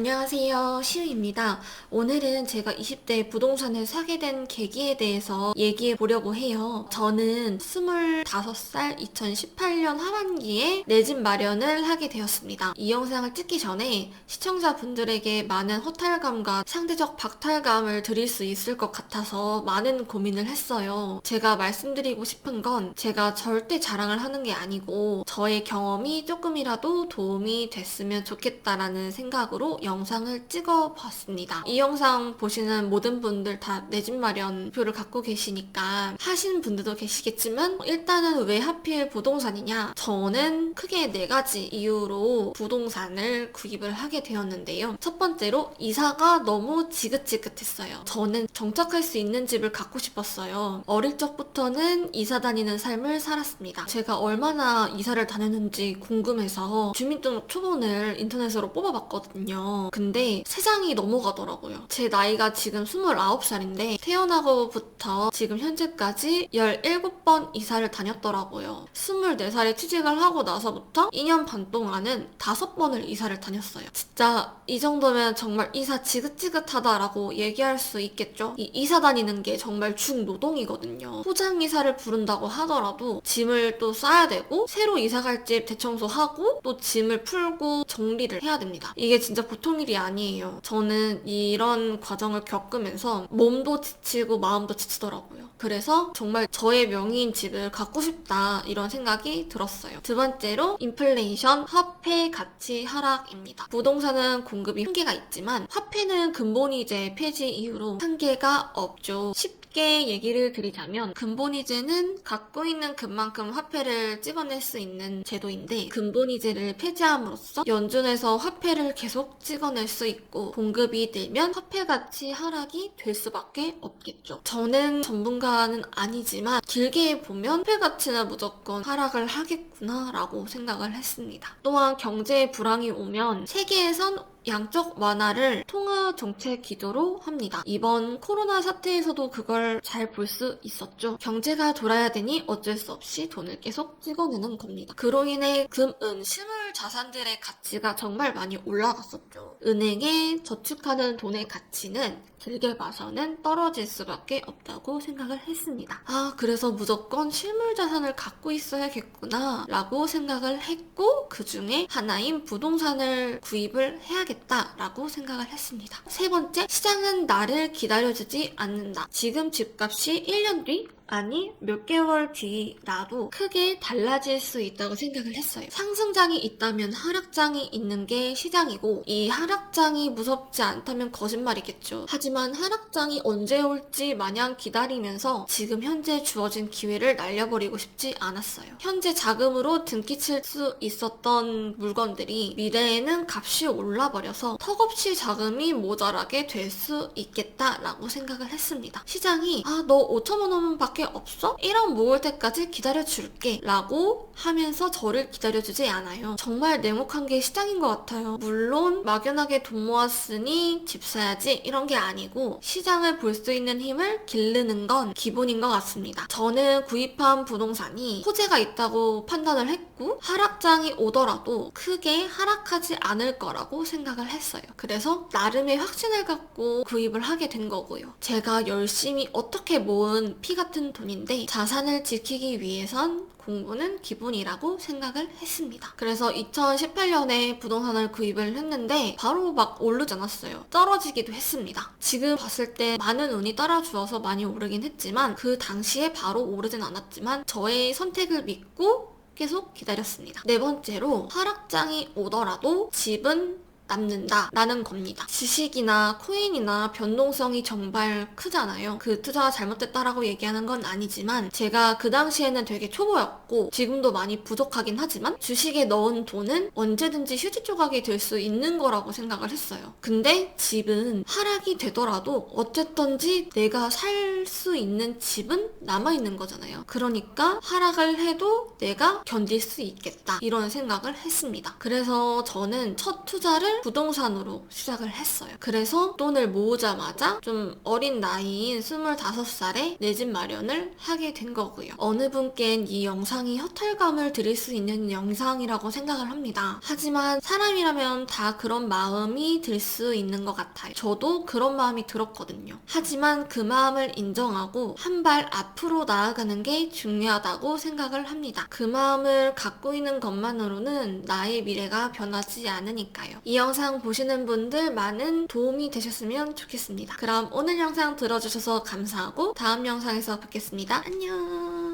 안녕하세요. 시우입니다. 오늘은 제가 20대 부동산을 사게 된 계기에 대해서 얘기해 보려고 해요. 저는 25살 2018년 하반기에 내 집 마련을 하게 되었습니다. 이 영상을 찍기 전에 시청자분들에게 많은 허탈감과 상대적 박탈감을 드릴 수 있을 것 같아서 많은 고민을 했어요. 제가 말씀드리고 싶은 건 제가 절대 자랑을 하는 게 아니고 저의 경험이 조금이라도 도움이 됐으면 좋겠다라는 생각으로 영상을 찍어봤습니다. 이 영상 보시는 모든 분들 다 내 집 마련 표를 갖고 계시니까 하신 분들도 계시겠지만 일단은 왜 하필 부동산이냐? 저는 크게 4가지 이유로 부동산을 구입을 하게 되었는데요. 첫 번째로 이사가 너무 지긋지긋했어요. 저는 정착할 수 있는 집을 갖고 싶었어요. 어릴 적부터는 이사 다니는 삶을 살았습니다. 제가 얼마나 이사를 다녔는지 궁금해서 주민등록 초본을 인터넷으로 뽑아봤거든요. 근데 3장이 넘어가더라고요. 제 나이가 지금 29살인데 태어나고부터 지금 현재까지 17번 이사를 다녔더라고요. 24살에 취직을 하고 나서부터 2년 반 동안은 5번을 이사를 다녔어요. 진짜 이 정도면 정말 이사 지긋지긋하다라고 얘기할 수 있겠죠? 이 이사 다니는 게 정말 중노동이거든요. 포장 이사를 부른다고 하더라도 짐을 또 싸야 되고 새로 이사 갈 집 대청소하고 또 짐을 풀고 정리를 해야 됩니다. 이게 진짜 보통 일이 아니에요. 저는 이런 과정을 겪으면서 몸도 지치고 마음도 지치더라고요. 그래서 정말 저의 명의인 집을 갖고 싶다 이런 생각이 들었어요. 두 번째로 인플레이션, 화폐 가치 하락입니다. 부동산은 공급이 한계가 있지만 화폐는 근본이제 폐지 이후로 한계가 없죠. 쉽게 얘기를 드리자면 근본이제는 갖고 있는 금만큼 화폐를 찍어낼 수 있는 제도인데 근본이제를 폐지함으로써 연준에서 화폐를 계속 찍어낼 수 있고 공급이 늘면 화폐 가치 하락이 될 수밖에 없겠죠. 저는 전문가는 아니지만 길게 보면 화폐 가치는 무조건 하락을 하겠구나 라고 생각을 했습니다. 또한 경제 불황이 오면 세계에선 양적 완화를 통화 정책 기조로 합니다. 이번 코로나 사태에서도 그걸 잘 볼 수 있었죠. 경제가 돌아야 되니 어쩔 수 없이 돈을 계속 찍어내는 겁니다. 그로 인해 금, 은, 실물 자산들의 가치가 정말 많이 올라갔었죠. 은행에 저축하는 돈의 가치는 길게 봐서는 떨어질 수밖에 없다고 생각을 했습니다. 그래서 무조건 실물 자산을 갖고 있어야겠구나 라고 생각을 했고 그 중에 하나인 부동산을 구입을 해야겠다 라고 생각을 했습니다. 세 번째, 시장은 나를 기다려주지 않는다. 지금 집값이 1년 뒤? 아니 몇 개월 뒤라도 크게 달라질 수 있다고 생각을 했어요. 상승장이 있다면 하락장이 있는 게 시장이고 이 하락장이 무섭지 않다면 거짓말이겠죠. 하지만 하락장이 언제 올지 마냥 기다리면서 지금 현재 주어진 기회를 날려버리고 싶지 않았어요. 현재 자금으로 등기칠 수 있었던 물건들이 미래에는 값이 올라버려서 턱없이 자금이 모자라게 될 수 있겠다라고 생각을 했습니다. 시장이 너 5천만 원밖에 없어? 1억 모을 때까지 기다려줄게 라고 하면서 저를 기다려주지 않아요. 정말 냉혹한 게 시장인 것 같아요. 물론 막연하게 돈 모았으니 집 사야지 이런 게 아니고 시장을 볼 수 있는 힘을 기르는 건 기본인 것 같습니다. 저는 구입한 부동산이 호재가 있다고 판단을 했고 하락장이 오더라도 크게 하락하지 않을 거라고 생각을 했어요. 그래서 나름의 확신을 갖고 구입을 하게 된 거고요. 제가 열심히 어떻게 모은 피 같은 돈인데 자산을 지키기 위해선 공부는 기본이라고 생각을 했습니다. 그래서 2018년에 부동산을 구입을 했는데 바로 막 오르지 않았어요. 떨어지기도 했습니다. 지금 봤을 때 많은 운이 따라주어서 많이 오르긴 했지만 그 당시에 바로 오르진 않았지만 저의 선택을 믿고 계속 기다렸습니다. 네 번째로 하락장이 오더라도 집은 남는다 라는 겁니다. 주식이나 코인이나 변동성이 정말 크잖아요. 그 투자가 잘못됐다라고 얘기하는 건 아니지만 제가 그 당시에는 되게 초보였고 지금도 많이 부족하긴 하지만 주식에 넣은 돈은 언제든지 휴지 조각이 될 수 있는 거라고 생각을 했어요. 근데 집은 하락이 되더라도 어쨌든지 내가 살 수 있는 집은 남아있는 거잖아요. 그러니까 하락을 해도 내가 견딜 수 있겠다 이런 생각을 했습니다. 그래서 저는 첫 투자를 부동산으로 시작을 했어요. 그래서 돈을 모으자마자 좀 어린 나이인 25살에 내 집 마련을 하게 된 거고요. 어느 분께는 이 영상이 허탈감을 드릴 수 있는 영상이라고 생각을 합니다. 하지만 사람이라면 다 그런 마음이 들 수 있는 것 같아요. 저도 그런 마음이 들었거든요. 하지만 그 마음을 인정하고 한 발 앞으로 나아가는 게 중요하다고 생각을 합니다. 그 마음을 갖고 있는 것만으로는 나의 미래가 변하지 않으니까요. 이 영상 보시는 분들 많은 도움이 되셨으면 좋겠습니다. 그럼 오늘 영상 들어주셔서 감사하고 다음 영상에서 뵙겠습니다. 안녕.